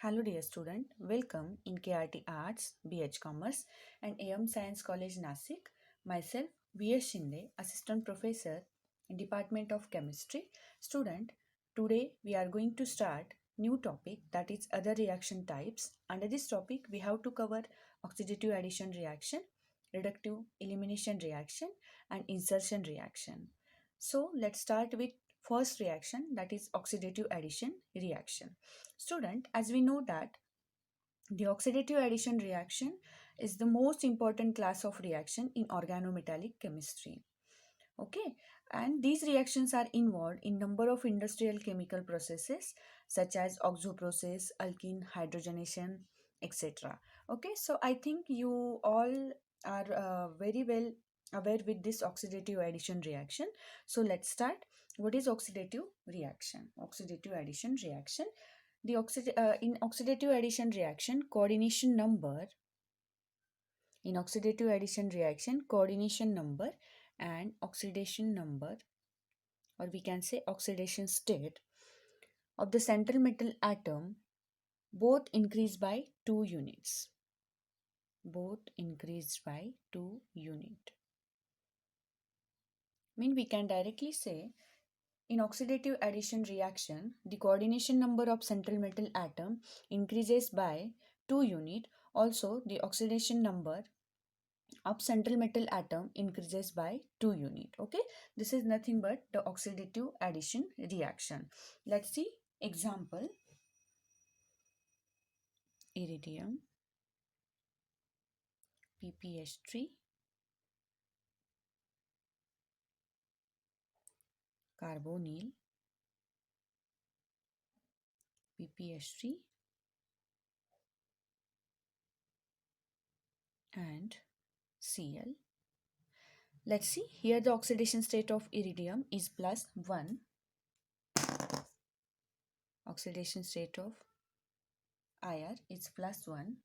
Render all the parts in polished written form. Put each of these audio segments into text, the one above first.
Hello dear student, welcome in KRT Arts, BH Commerce and AM Science College Nasik. Myself V.S. Shinde, Assistant Professor in Department of Chemistry. Student, today we are going to start new topic, that is other reaction types. Under this topic we have to cover oxidative addition reaction, reductive elimination reaction and insertion reaction. So let's start with first reaction, that is oxidative addition reaction. Student, as we know that the oxidative addition reaction is the most important class of reaction in organometallic chemistry. Okay, and these reactions are involved in number of industrial chemical processes such as oxo process, alkene hydrogenation, etc. Okay, so I think you all are very well aware with this oxidative addition reaction. So let's start. What is oxidative reaction? Oxidative addition reaction. In oxidative addition reaction, coordination number coordination number and oxidation number, or we can say oxidation state of the central metal atom both increase by 2 units. Both increased by 2 unit. We can directly say in oxidative addition reaction, the coordination number of central metal atom increases by 2 unit. Also, the oxidation number of central metal atom increases by 2 unit. Okay, this is nothing but the oxidative addition reaction. Let's see example. Iridium, PPH3, carbonyl, PPH3 and Cl. Let's see, here the oxidation state of iridium is +1. Oxidation state of IR is +1.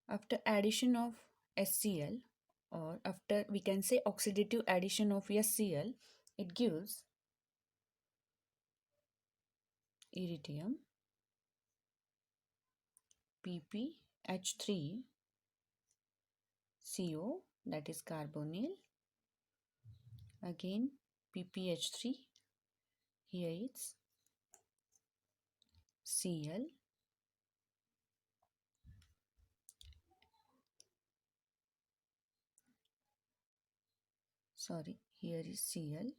After addition of HCl, or after we can say oxidative addition of HCl, it gives iridium, PPH3, CO, that is carbonyl, again PPH3, here it's Cl, sorry, here is Cl,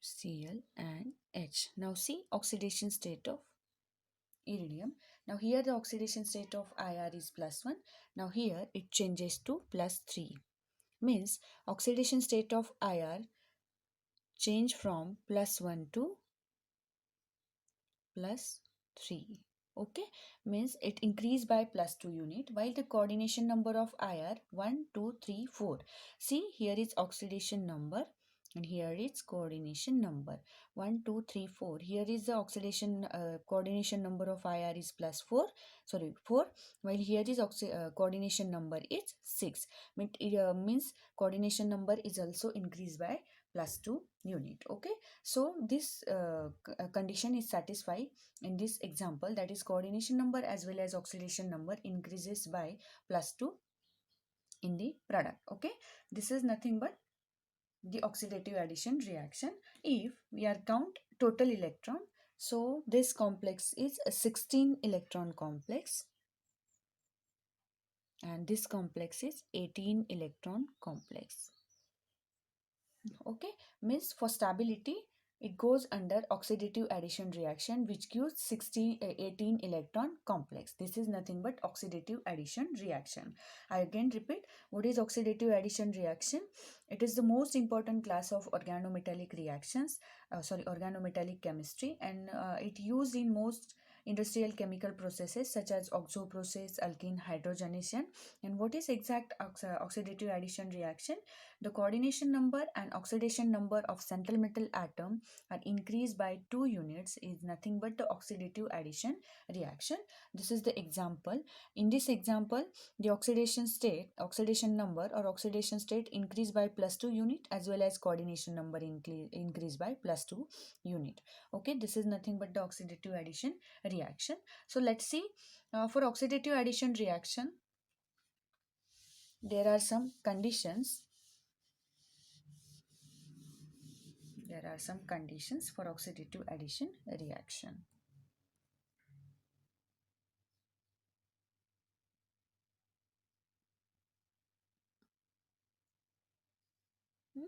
Cl and H. Now see oxidation state of iridium. Now here the oxidation state of IR is +1. Now here it changes to +3. Means oxidation state of IR change from +1 to +3. Okay, means it increased by +2 unit, while the coordination number of IR 1, 2, 3, 4. See, here is oxidation number and here is coordination number 1, 2, 3, 4. Here is the oxidation coordination number of IR is +4, sorry 4, while here is coordination number is 6. Means coordination number is also increased by +2 unit. Okay, so this condition is satisfied in this example, that is coordination number as well as oxidation number increases by +2 in the product. Okay, this is nothing but the oxidative addition reaction. If we are count total electron, so this complex is a 16 electron complex and this complex is 18 electron complex. Okay, means for stability it goes under oxidative addition reaction, which gives 18 electron complex. This is nothing but oxidative addition reaction. I again repeat, what is oxidative addition reaction? It is the most important class of organometallic reactions, organometallic chemistry, and it used in most industrial chemical processes such as oxo process, alkene hydrogenation. And what is exact oxidative addition reaction? The coordination number and oxidation number of central metal atom are increased by 2 units is nothing but the oxidative addition reaction. This is the example. In this example, the oxidation number or oxidation state increased by plus 2 unit, as well as coordination number increased by plus 2 unit. Okay, this is nothing but the oxidative addition reaction. So let's see, for oxidative addition reaction, there are some conditions. There are some conditions for oxidative addition reaction. Hmm?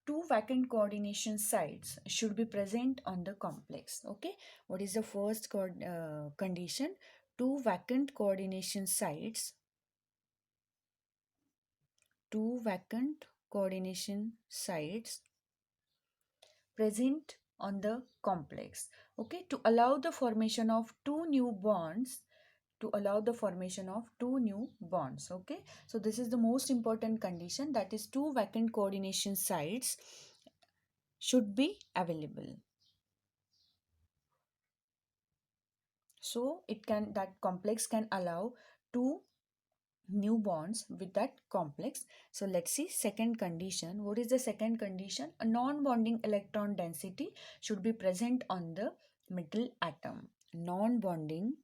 Two vacant coordination sites should be present on the complex. Okay, what is the first condition? Two vacant coordination sites. Two vacant coordination sites present on the complex. Okay, to allow the formation of two new bonds. To allow the formation of two new bonds. Okay, so this is the most important condition, that is two vacant coordination sites should be available. So it can, that complex can allow two new bonds with that complex. So let's see second condition. What is the second condition? A non-bonding electron density should be present on the metal atom. Non-bonding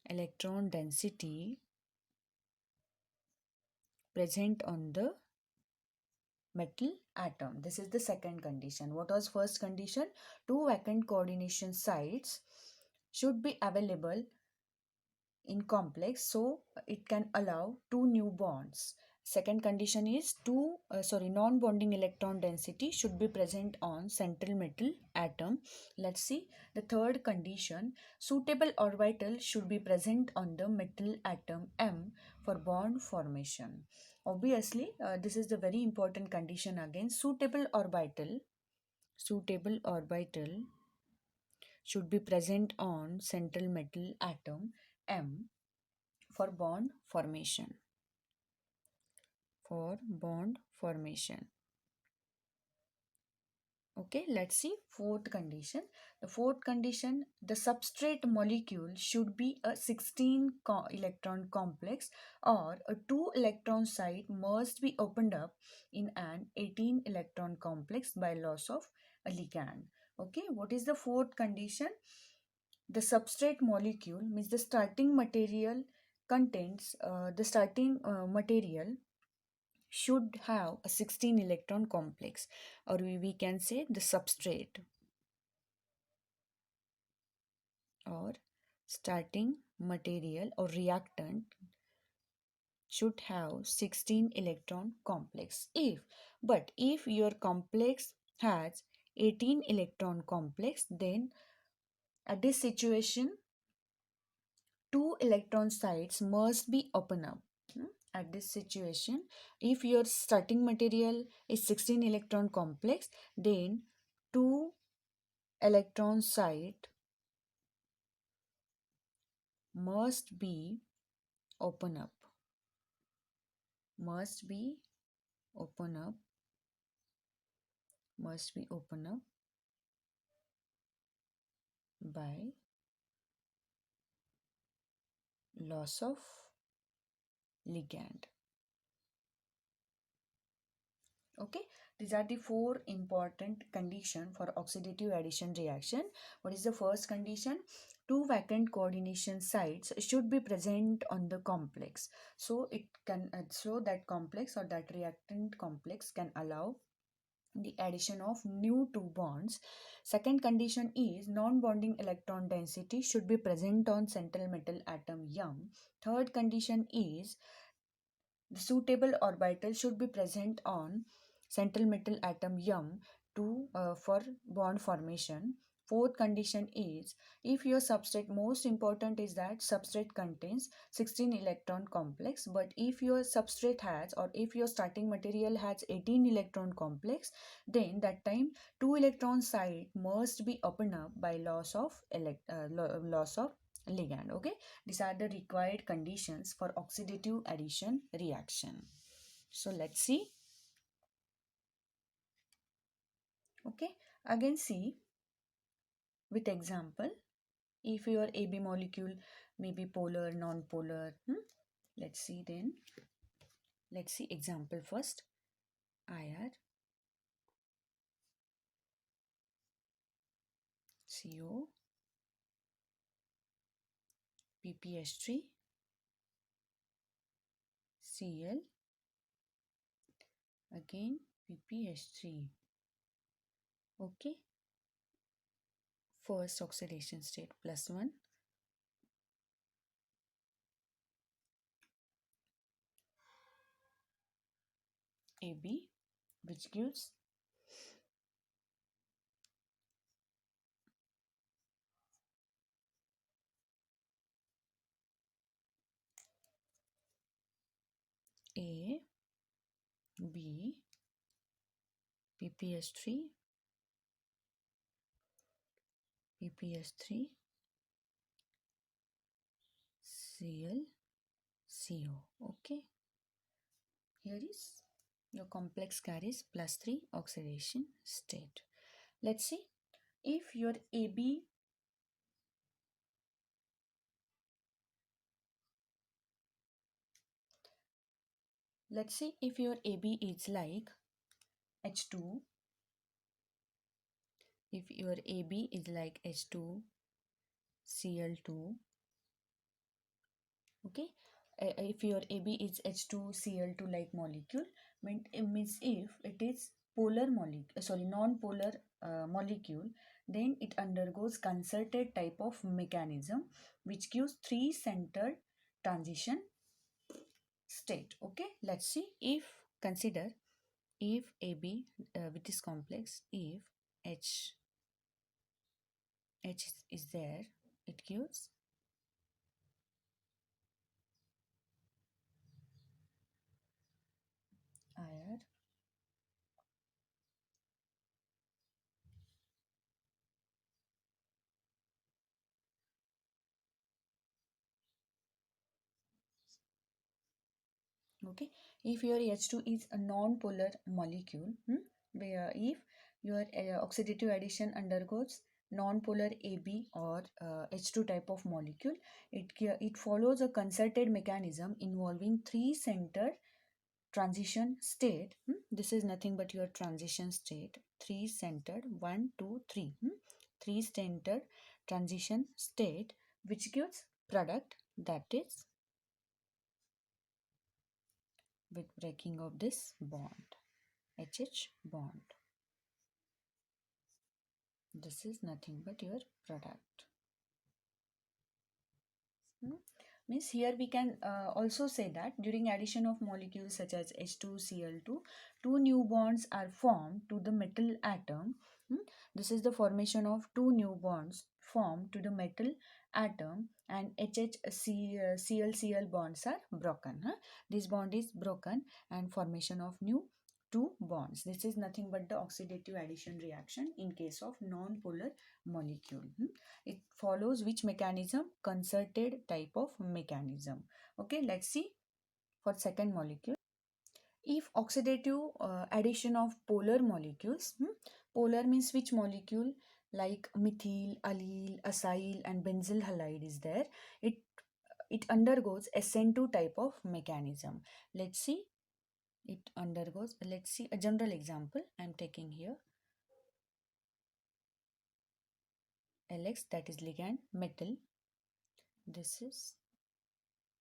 electron density present on the metal atom. This is the second condition. What was first condition? Two vacant coordination sites should be available in complex, so it can allow two new bonds. Second condition is non-bonding electron density should be present on central metal atom. Let's see the third condition. Suitable orbital should be present on the metal atom M for bond formation. Obviously, this is the very important condition again. Suitable orbital should be present on central metal atom M for bond formation. Okay, let's see fourth condition. The fourth condition, the substrate molecule should be a 16 electron complex, or a 2 electron site must be opened up in an 18 electron complex by loss of a ligand. Okay, what is the fourth condition? The substrate molecule means the starting material should have a 16 electron complex, or we can say the substrate or starting material or reactant should have 16 electron complex. If your complex has 18 electron complex, then at this situation 2 electron sites must be open up. At this situation, if your starting material is 16 electron complex, then 2 electron site must be open up must be open up must be open up by loss of ligand. Okay, these are the four important condition for oxidative addition reaction. What is the first condition? Two vacant coordination sites should be present on the complex, so it can so that complex or that reactant complex can allow the addition of new two bonds. Second condition is non-bonding electron density should be present on central metal atom M. Third condition is the suitable orbital should be present on central metal atom M to for bond formation. Fourth condition is if your substrate, most important is that substrate contains 16 electron complex, but if your substrate has, or if your starting material has 18 electron complex, then that time 2 electron site must be opened up by loss of ligand. Okay, these are the required conditions for oxidative addition reaction. So let's see. Okay, again see with example. If your AB molecule may be polar, non-polar, let's see then. Let's see example first. IR, CO, PPH3, Cl, again PPH3. Okay, first oxidation state +1, AB, which gives A, B, PPH3, PPH3, Cl, CO. Okay, here is your complex carries +3 oxidation state. Let's see if your AB, let's see if your AB is like H2, if your AB is like H2, Cl2, okay, if your AB is H2Cl2 like molecule, it means if it is polar molecule, sorry, non-polar molecule, then it undergoes concerted type of mechanism which gives three-centered transition state. Okay, let's see if, consider if AB with this complex, if H is there, it gives IR, okay. If your H2 is a non-polar molecule, where if your oxidative addition undergoes non-polar AB or H2 type of molecule, it follows a concerted mechanism involving three-centered transition state. This is nothing but your transition state, three-centered, 1 2 3, three-centered transition state, which gives product, that is with breaking of this bond, HH bond. This is nothing but your product. Means here we can also say that during addition of molecules such as H2Cl2, two new bonds are formed to the metal atom. This is the formation of two new bonds formed to the metal atom, and HHCl bonds are broken. This bond is broken and formation of new two bonds. This is nothing but the oxidative addition reaction in case of non-polar molecule. It follows which mechanism? Concerted type of mechanism. Okay, let's see for second molecule. If oxidative addition of polar molecules, polar means which molecule? Like methyl, allyl, acyl and benzyl halide is there. It undergoes SN2 type of mechanism. Let's see. It undergoes, let's see a general example I am taking here. Lx, that is ligand, metal. This is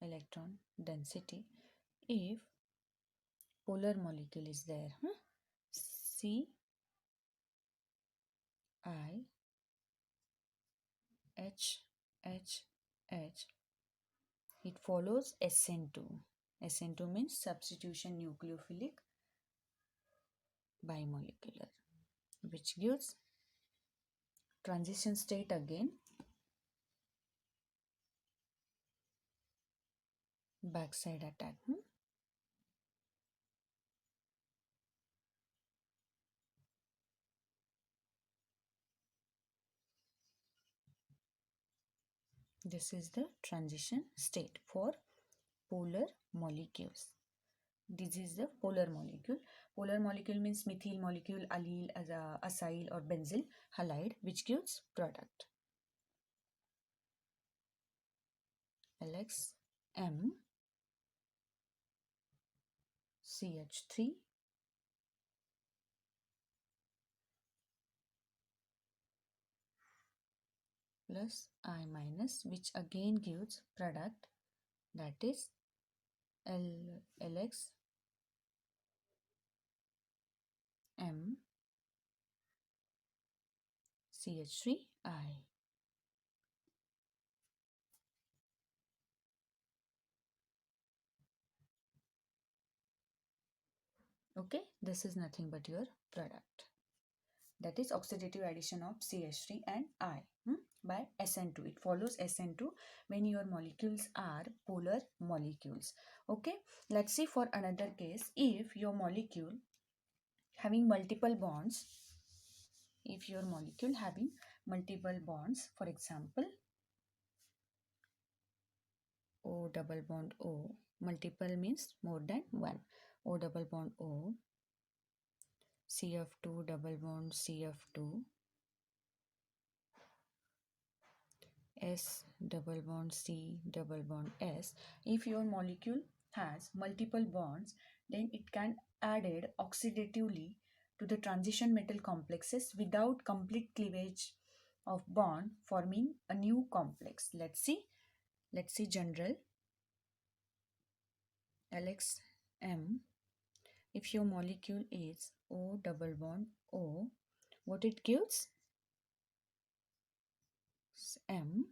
electron density. If polar molecule is there, C I H H H, it follows SN2. SN2 means substitution nucleophilic bimolecular, which gives transition state again, backside attack. This is the transition state for polar molecules. This is the polar molecule. Polar molecule means methyl molecule, allyl, acyl or benzyl halide, which gives product. LXM CH3 plus I minus, which again gives product, that is LX M CH3I. Okay, this is nothing but your product. That is oxidative addition of CH3 and I by SN2. It follows SN2 when your molecules are polar molecules. Okay, let's see for another case. If your molecule having multiple bonds, if your molecule having multiple bonds, for example O double bond O, multiple means more than one, O double bond O, CF2 double bond CF2, S double bond C double bond S. If your molecule has multiple bonds, then it can added oxidatively to the transition metal complexes without complete cleavage of bond, forming a new complex. Let's see general LXM. If your molecule is O double bond O, what it gives? M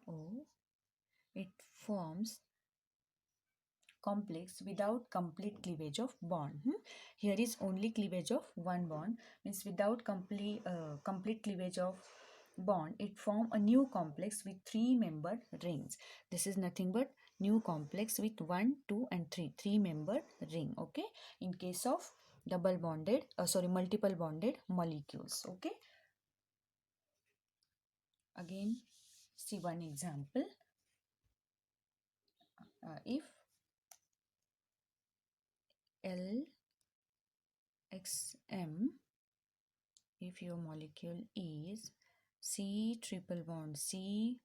O. It forms complex without complete cleavage of bond. Here is only cleavage of one bond, means without complete cleavage of bond, it form a new complex with three membered rings. This is nothing but new complex with 1, 2 and 3 membered ring. Okay, in case of multiple bonded molecules. Okay, again see one example. If LXM, if your molecule is C triple bond C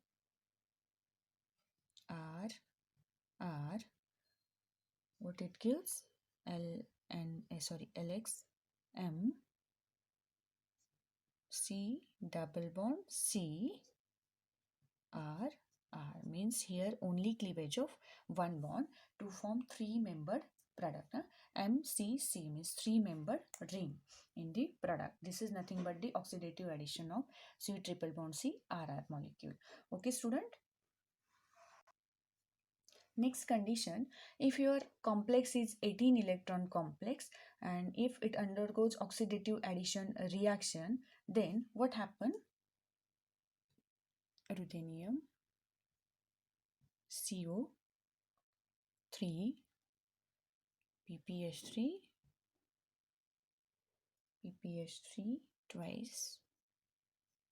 R R, what it gives? LXM C double bond C R R, means here only cleavage of one bond to form three membered product. MCC means three membered ring in the product. This is nothing but the oxidative addition of C triple bond C RR molecule. Okay, student. Next condition, if your complex is 18 electron complex and if it undergoes oxidative addition reaction, then what happen? Ruthenium CO3 PPH3 twice.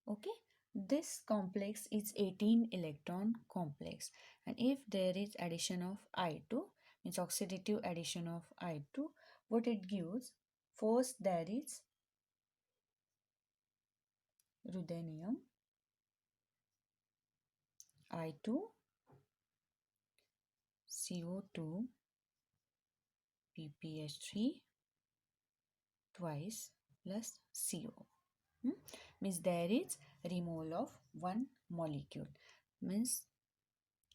Okay, this complex is 18 electron complex, and if there is addition of I2, means oxidative addition of I2, what it gives? First there is ruthenium I2 CO2 PPH3 twice plus CO. Means there is removal of one molecule, means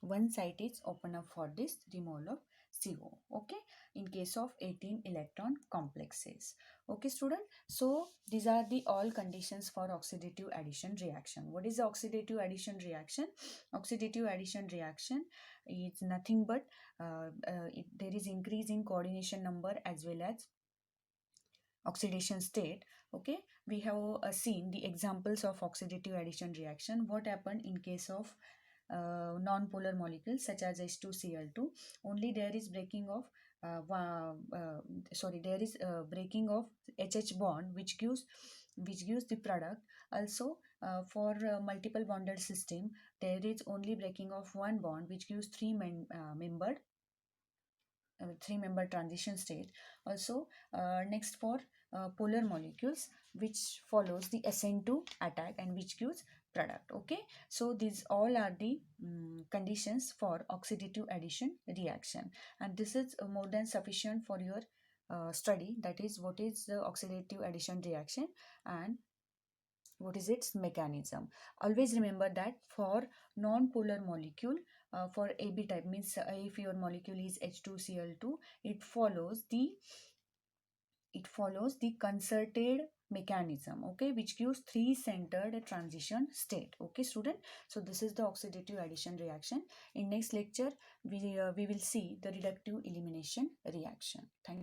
one site is open up for this removal of CO. Okay, in case of 18 electron complexes. Okay, student. So these are the all conditions for oxidative addition reaction. What is the oxidative addition reaction? Oxidative addition reaction is nothing but there is increase in coordination number as well as oxidation state. Okay, we have seen the examples of oxidative addition reaction. What happened in case of non-polar molecules such as H2Cl2? Only there is breaking of there is breaking of HH bond, which gives the product. Also, for multiple bonded system, there is only breaking of one bond, which gives membered 3-member transition state. Also, next for polar molecules, which follows the SN2 attack and which gives product. Okay, so these all are the conditions for oxidative addition reaction, and this is more than sufficient for your study. That is, what is the oxidative addition reaction and what is its mechanism. Always remember that for non-polar molecule, for AB type, means if your molecule is H2Cl2, it follows the concerted mechanism, okay, which gives 3-centered transition state. Okay, student, so this is the oxidative addition reaction. In next lecture, we will see the reductive elimination reaction. Thank you.